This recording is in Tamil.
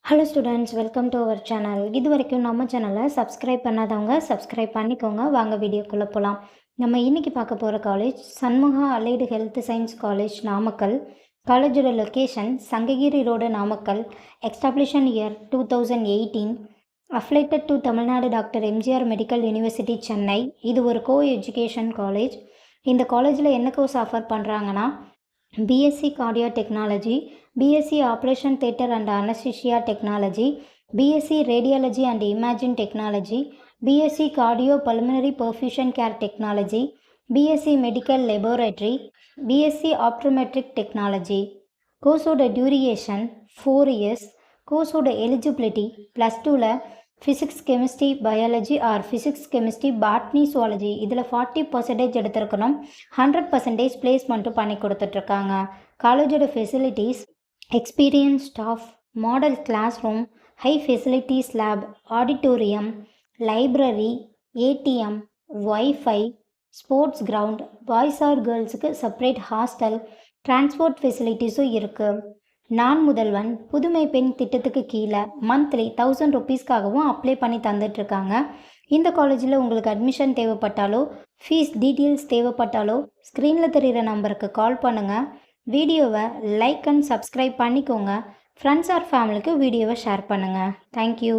Hello students, welcome to our channel. இது வரைக்கும் நம்ம சேனலை சப்ஸ்கிரைப் பண்ணாதவங்க சப்ஸ்கிரைப் பண்ணிக்கோங்க. வாங்க வீடியோக்குள்ளே போகலாம். நம்ம இன்றைக்கி பார்க்க போகிற college Shanmuga allied health science college, Namakkal. காலேஜோட location Sankagiri road, Namakkal. Establishment year 2018. Affiliated to Tamil Nadu doctor MGR medical university, Chennai. இது ஒரு கோ எஜுகேஷன் காலேஜ். இந்த காலேஜில் என்ன கோர்ஸ் ஆஃபர் பண்ணுறாங்கன்னா, BSc cardio technology, BSc operation theatre and anaesthesia technology, BSc radiology and imaging technology, BSc cardio pulmonary perfusion care technology, BSc medical laboratory, BSc optometric technology. கோர்ஸோட டியூரேஷன் 4 years. கோர்ஸோட எலிஜிபிலிட்டி +2ல் physics chemistry biology or physics chemistry botany zoology இதில் 40% எடுத்திருக்கணும். 100% பிளேஸ்மெண்ட்டும் பண்ணி கொடுத்துட்ருக்காங்க. காலேஜோட facilities experience staff, model class room, high facilities lab, auditorium, library, ATM, WiFi, sports ground, boys or கேர்ள்ஸுக்கு செப்பரேட் ஹாஸ்டல், டிரான்ஸ்போர்ட் ஃபெசிலிட்டிஸும் இருக்குது. நான் முதல்வன் புதுமை பெண் திட்டத்துக்கு கீழே மந்த்லி 1000 rupeesக்காகவும் அப்ளை பண்ணி தந்துட்டுருக்காங்க. இந்த காலேஜில் உங்களுக்கு அட்மிஷன் தேவைப்பட்டாலோ ஃபீஸ் டீட்டெயில்ஸ் தேவைப்பட்டாலோ ஸ்க்ரீனில் தெரிகிற நம்பருக்கு கால் பண்ணுங்கள். வீடியோவை லைக் அண்ட் சப்ஸ்கிரைப் பண்ணிக்கோங்க. ஃப்ரெண்ட்ஸ் ஆர் ஃபேமிலிக்கு வீடியோவை ஷேர் பண்ணுங்கள். தேங்க்யூ.